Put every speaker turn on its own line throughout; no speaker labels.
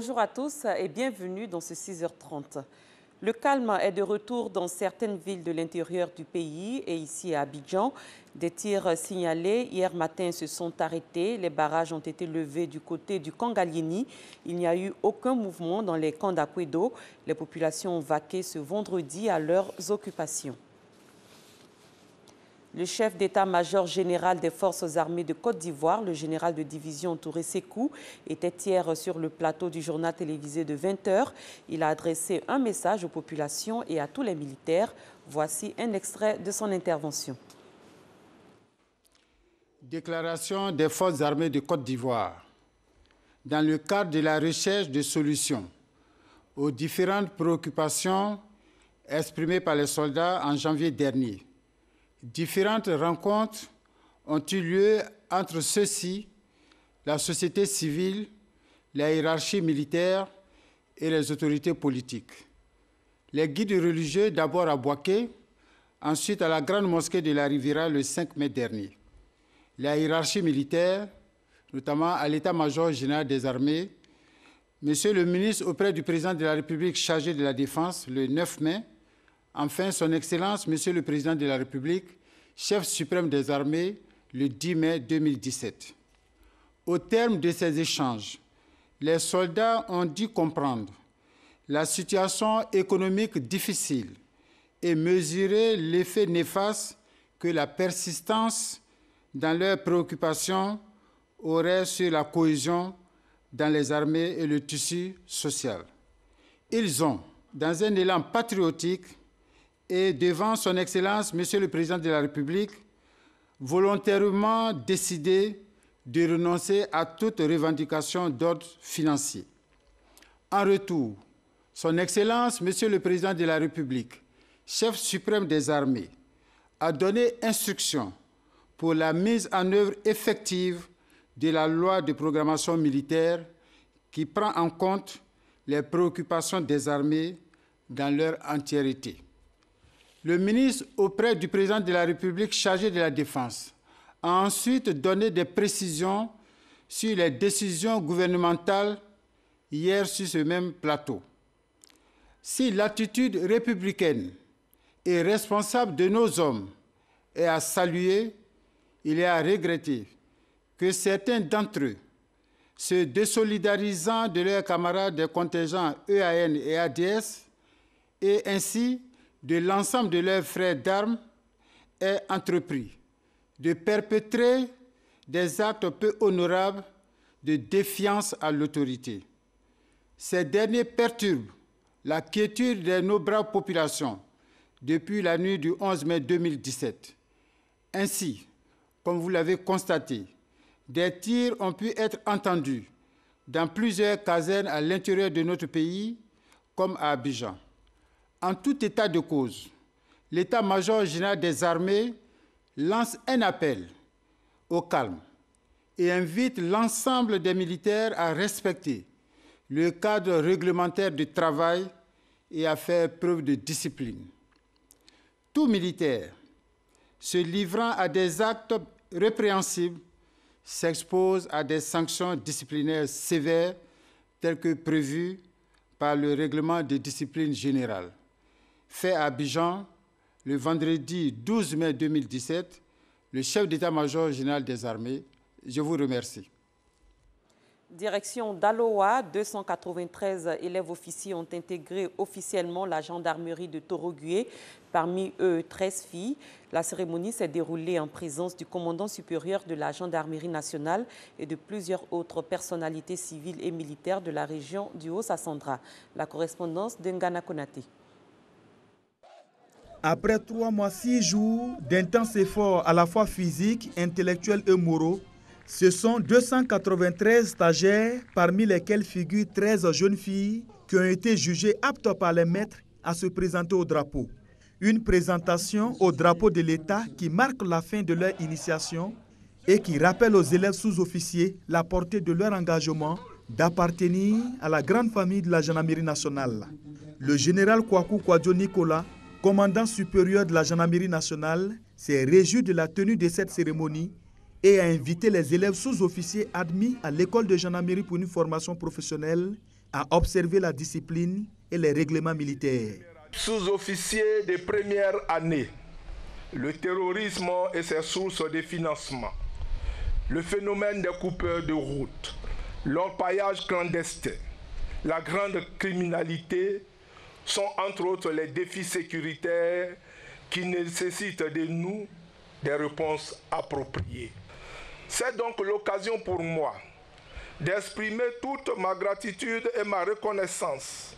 Bonjour à tous et bienvenue dans ce 6h30. Le calme est de retour dans certaines villes de l'intérieur du pays et ici à Abidjan. Des tirs signalés hier matin se sont arrêtés. Les barrages ont été levés du côté du Kangalieni. Il n'y a eu aucun mouvement dans les camps d'Akwedo. Les populations ont vaqué ce vendredi à leurs occupations. Le chef d'état-major général des forces armées de Côte d'Ivoire, le général de division Touré Sekou, était hier sur le plateau du journal télévisé de 20h. Il a adressé un message aux populations et à tous les militaires. Voici un extrait de son intervention.
Déclaration des forces armées de Côte d'Ivoire. Dans le cadre de la recherche de solutions aux différentes préoccupations exprimées par les soldats en janvier dernier, différentes rencontres ont eu lieu entre ceux-ci, la société civile, la hiérarchie militaire et les autorités politiques. Les guides religieux, d'abord à Bouaké, ensuite à la grande mosquée de la Riviera le 5 mai dernier. La hiérarchie militaire, notamment à l'état-major général des armées, Monsieur le ministre auprès du président de la République chargé de la Défense le 9 mai, enfin, son Excellence, Monsieur le Président de la République, chef suprême des armées, le 10 mai 2017. Au terme de ces échanges, les soldats ont dû comprendre la situation économique difficile et mesurer l'effet néfaste que la persistance dans leurs préoccupations aurait sur la cohésion dans les armées et le tissu social. Ils ont, dans un élan patriotique, et devant son Excellence, Monsieur le Président de la République, volontairement décidé de renoncer à toute revendication d'ordre financier. En retour, son Excellence, Monsieur le Président de la République, chef suprême des armées, a donné instruction pour la mise en œuvre effective de la loi de programmation militaire qui prend en compte les préoccupations des armées dans leur entièreté. Le ministre auprès du président de la République chargé de la Défense a ensuite donné des précisions sur les décisions gouvernementales hier sur ce même plateau. Si l'attitude républicaine et responsable de nos hommes est à saluer, il est à regretter que certains d'entre eux, se désolidarisant de leurs camarades des contingents EAN et ADS, et ainsi de l'ensemble de leurs frères d'armes, aient entrepris de perpétrer des actes peu honorables de défiance à l'autorité. Ces derniers perturbent la quiétude de nos braves populations depuis la nuit du 11 mai 2017. Ainsi, comme vous l'avez constaté, des tirs ont pu être entendus dans plusieurs casernes à l'intérieur de notre pays, comme à Abidjan. En tout état de cause, l'état-major général des armées lance un appel au calme et invite l'ensemble des militaires à respecter le cadre réglementaire du travail et à faire preuve de discipline. Tout militaire se livrant à des actes répréhensibles s'expose à des sanctions disciplinaires sévères telles que prévues par le règlement de discipline générale. Fait à Abidjan, le vendredi 12 mai 2017, le chef d'état-major général des armées. Je vous remercie.
Direction d'Aloa, 293 élèves officiers ont intégré officiellement la gendarmerie de Torogué, parmi eux 13 filles. La cérémonie s'est déroulée en présence du commandant supérieur de la gendarmerie nationale et de plusieurs autres personnalités civiles et militaires de la région du Haut-Sassandra. La correspondance d'Ngana Konaté.
Après 3 mois, 6 jours d'intenses efforts à la fois physiques, intellectuels et moraux, ce sont 293 stagiaires, parmi lesquels figurent 13 jeunes filles, qui ont été jugées aptes par les maîtres à se présenter au drapeau. Une présentation au drapeau de l'État qui marque la fin de leur initiation et qui rappelle aux élèves sous-officiers la portée de leur engagement d'appartenir à la grande famille de la gendarmerie nationale. Le général Kwaku Kwadjo Nicolas, commandant supérieur de la gendarmerie nationale, s'est réjoui de la tenue de cette cérémonie et a invité les élèves sous-officiers admis à l'école de gendarmerie pour une formation professionnelle à observer la discipline et les règlements militaires.
Sous-officiers de première année, le terrorisme et ses sources de financement, le phénomène des coupeurs de route, l'orpaillage clandestin, la grande criminalité sont entre autres les défis sécuritaires qui nécessitent de nous des réponses appropriées. C'est donc l'occasion pour moi d'exprimer toute ma gratitude et ma reconnaissance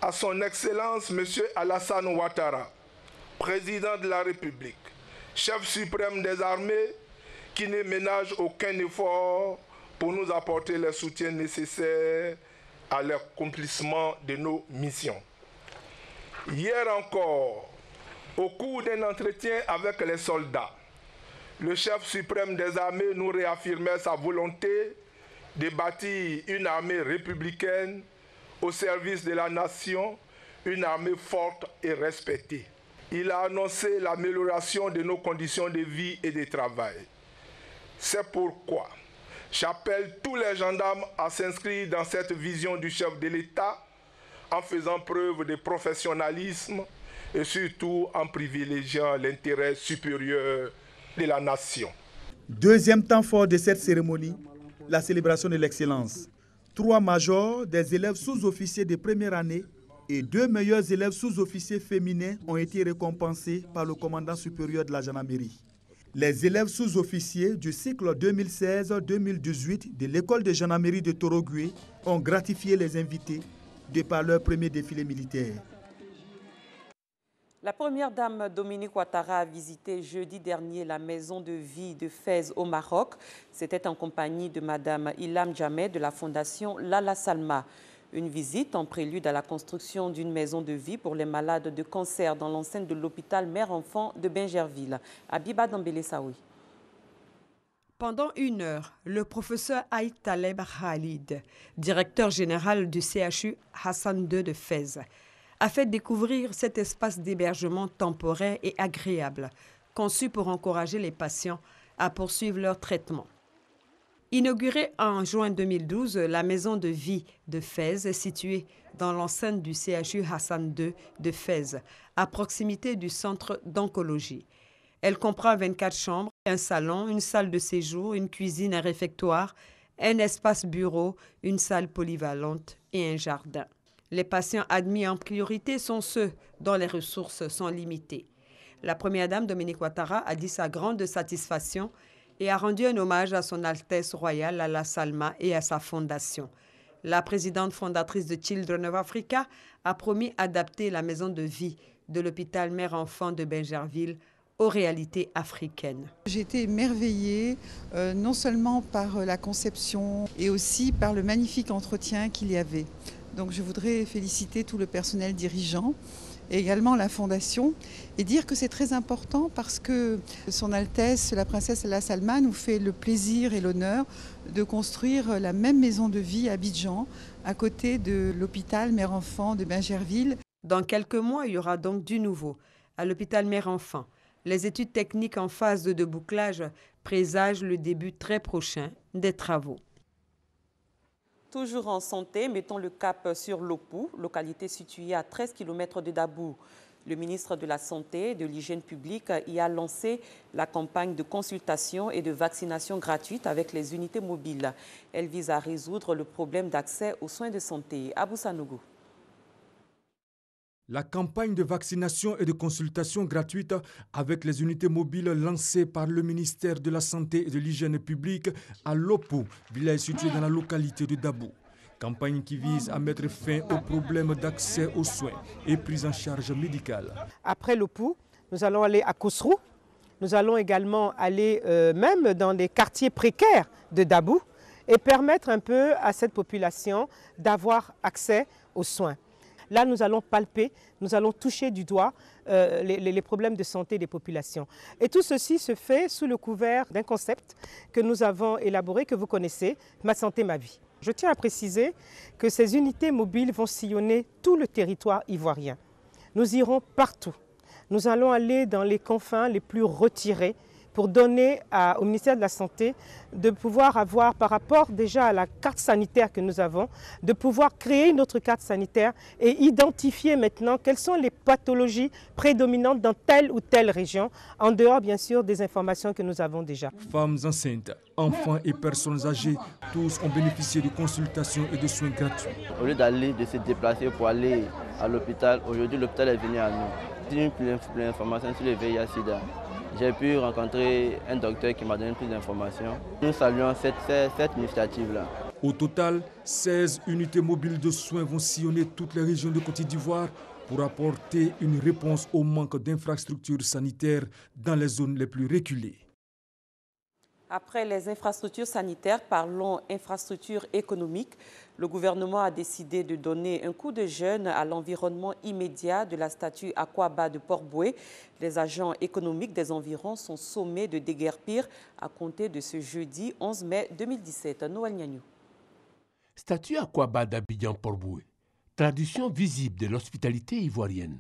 à son Excellence M. Alassane Ouattara, président de la République, chef suprême des armées, qui ne ménage aucun effort pour nous apporter le soutien nécessaire à l'accomplissement de nos missions. Hier encore, au cours d'un entretien avec les soldats, le chef suprême des armées nous réaffirmait sa volonté de bâtir une armée républicaine au service de la nation, une armée forte et respectée. Il a annoncé l'amélioration de nos conditions de vie et de travail. C'est pourquoi j'appelle tous les gendarmes à s'inscrire dans cette vision du chef de l'État en faisant preuve de professionnalisme et surtout en privilégiant l'intérêt supérieur de la nation.
Deuxième temps fort de cette cérémonie, la célébration de l'excellence. 3 majors, des élèves sous-officiers de première année et 2 meilleurs élèves sous-officiers féminins ont été récompensés par le commandant supérieur de la gendarmerie. Les élèves sous-officiers du cycle 2016-2018 de l'école de gendarmerie de Torogué ont gratifié les invités de par leur premier défilé militaire.
La première dame Dominique Ouattara a visité jeudi dernier la maison de vie de Fès au Maroc. C'était en compagnie de Madame Ilham Djameh de la fondation Lala Salma. Une visite en prélude à la construction d'une maison de vie pour les malades de cancer dans l'enceinte de l'hôpital Mère-Enfant de Bingerville. Abiba Dambélé Saoui.
Pendant 1 heure, le professeur Aïd Taleb Khalid, directeur général du CHU Hassan II de Fès, a fait découvrir cet espace d'hébergement temporaire et agréable, conçu pour encourager les patients à poursuivre leur traitement. Inaugurée en juin 2012, la maison de vie de Fès est située dans l'enceinte du CHU Hassan II de Fès, à proximité du centre d'oncologie. Elle comprend 24 chambres, un salon, une salle de séjour, une cuisine, un réfectoire, un espace bureau, une salle polyvalente et un jardin. Les patients admis en priorité sont ceux dont les ressources sont limitées. La première dame Dominique Ouattara a dit sa grande satisfaction et a rendu un hommage à son Altesse royale Lala Salma et à sa fondation. La présidente fondatrice de Children of Africa a promis d'adapter la maison de vie de l'hôpital Mère-Enfant de Bingerville aux réalités africaines.
J'ai été émerveillée non seulement par la conception et aussi par le magnifique entretien qu'il y avait. Donc je voudrais féliciter tout le personnel dirigeant et également la fondation et dire que c'est très important parce que Son Altesse, la princesse Lala Salma, nous fait le plaisir et l'honneur de construire la même maison de vie à Abidjan, à côté de l'hôpital Mère-Enfant de Bingerville.
Dans quelques mois, il y aura donc du nouveau à l'hôpital Mère-Enfant. Les études techniques en phase de bouclage présagent le début très prochain des travaux.
Toujours en santé, mettons le cap sur Lopou, localité située à 13 km de Dabou. Le ministre de la Santé et de l'Hygiène publique y a lancé la campagne de consultation et de vaccination gratuite avec les unités mobiles. Elle vise à résoudre le problème d'accès aux soins de santé. Abou Sanougou.
La campagne de vaccination et de consultation gratuite avec les unités mobiles lancée par le ministère de la Santé et de l'Hygiène publique à Lopou, village situé dans la localité de Dabou. Campagne qui vise à mettre fin aux problèmes d'accès aux soins et prise en charge médicale.
Après Lopou, nous allons aller à Kousrou. Nous allons également aller même dans les quartiers précaires de Dabou et permettre un peu à cette population d'avoir accès aux soins. Là, nous allons palper, nous allons toucher du doigt les problèmes de santé des populations. Et tout ceci se fait sous le couvert d'un concept que nous avons élaboré, que vous connaissez, Ma santé, ma vie. Je tiens à préciser que ces unités mobiles vont sillonner tout le territoire ivoirien. Nous irons partout. Nous allons aller dans les confins les plus retirés pour donner au ministère de la Santé de pouvoir avoir, par rapport déjà à la carte sanitaire que nous avons, de pouvoir créer une autre carte sanitaire et identifier maintenant quelles sont les pathologies prédominantes dans telle ou telle région, en dehors bien sûr des informations que nous avons déjà.
Femmes enceintes, enfants et personnes âgées, tous ont bénéficié de consultations et de soins gratuits.
Au lieu de se déplacer pour aller à l'hôpital, aujourd'hui l'hôpital est venu à nous. J'ai plus d'informations sur le VIH/SIDA. J'ai pu rencontrer un docteur qui m'a donné plus d'informations. Nous saluons cette initiative-là.
Au total, 16 unités mobiles de soins vont sillonner toutes les régions de Côte d'Ivoire pour apporter une réponse au manque d'infrastructures sanitaires dans les zones les plus reculées.
Après les infrastructures sanitaires, parlons infrastructures économiques. Le gouvernement a décidé de donner un coup de jeune à l'environnement immédiat de la statue Akwaba de Port-Boué. Les agents économiques des environs sont sommés de déguerpir à compter de ce jeudi 11 mai 2017. Noël Niagnou.
Statue Akwaba d'Abidjan-Port-Boué, tradition visible de l'hospitalité ivoirienne.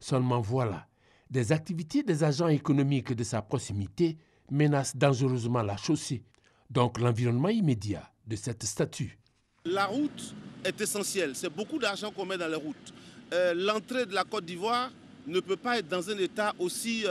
Seulement voilà, des activités des agents économiques de sa proximité menace dangereusement la chaussée, donc l'environnement immédiat de cette statue.
La route est essentielle, c'est beaucoup d'argent qu'on met dans les routes. L'entrée de la Côte d'Ivoire ne peut pas être dans un état aussi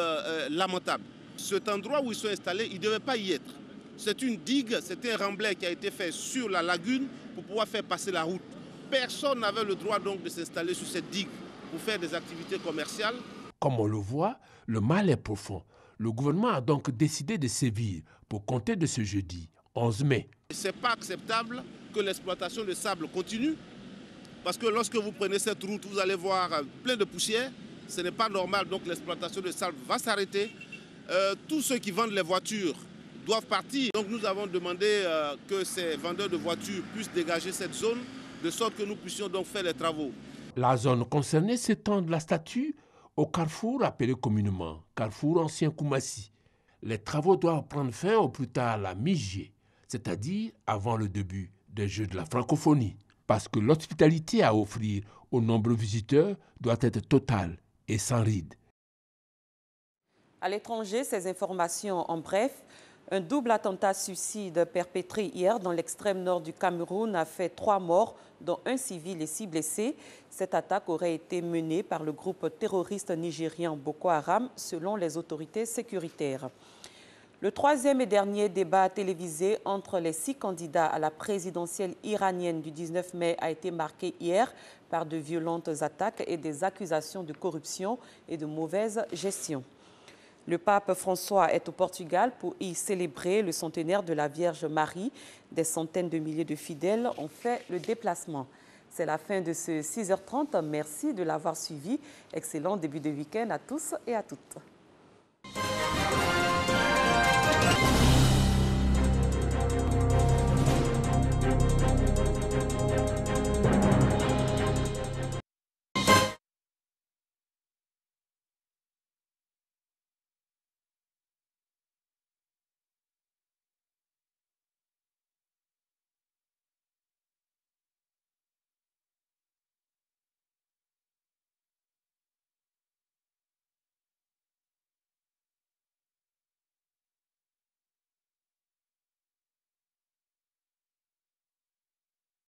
lamentable. Cet endroit où ils sont installés, ils ne devaient pas y être. C'est une digue, c'est un remblai qui a été fait sur la lagune pour pouvoir faire passer la route. Personne n'avait le droit donc de s'installer sur cette digue pour faire des activités commerciales.
Comme on le voit, le mal est profond. Le gouvernement a donc décidé de sévir pour compter de ce jeudi, 11 mai.
Ce n'est pas acceptable que l'exploitation de sable continue, parce que lorsque vous prenez cette route, vous allez voir plein de poussière. Ce n'est pas normal, donc l'exploitation de sable va s'arrêter. Tous ceux qui vendent les voitures doivent partir. Donc nous avons demandé que ces vendeurs de voitures puissent dégager cette zone, de sorte que nous puissions donc faire les travaux.
La zone concernée s'étend de la statue au carrefour appelé communément Carrefour Ancien Koumassi. Les travaux doivent prendre fin au plus tard la mi-juillet, c'est-à-dire avant le début des Jeux de la francophonie, parce que l'hospitalité à offrir aux nombreux visiteurs doit être totale et sans ride.
À l'étranger, ces informations en bref. Un double attentat suicide perpétré hier dans l'extrême nord du Cameroun a fait 3 morts, dont un civil et 6 blessés. Cette attaque aurait été menée par le groupe terroriste nigérian Boko Haram, selon les autorités sécuritaires. Le 3e et dernier débat télévisé entre les 6 candidats à la présidentielle iranienne du 19 mai a été marqué hier par de violentes attaques et des accusations de corruption et de mauvaise gestion. Le pape François est au Portugal pour y célébrer le centenaire de la Vierge Marie. Des centaines de milliers de fidèles ont fait le déplacement. C'est la fin de ce 6h30. Merci de l'avoir suivi. Excellent début de week-end à tous et à toutes.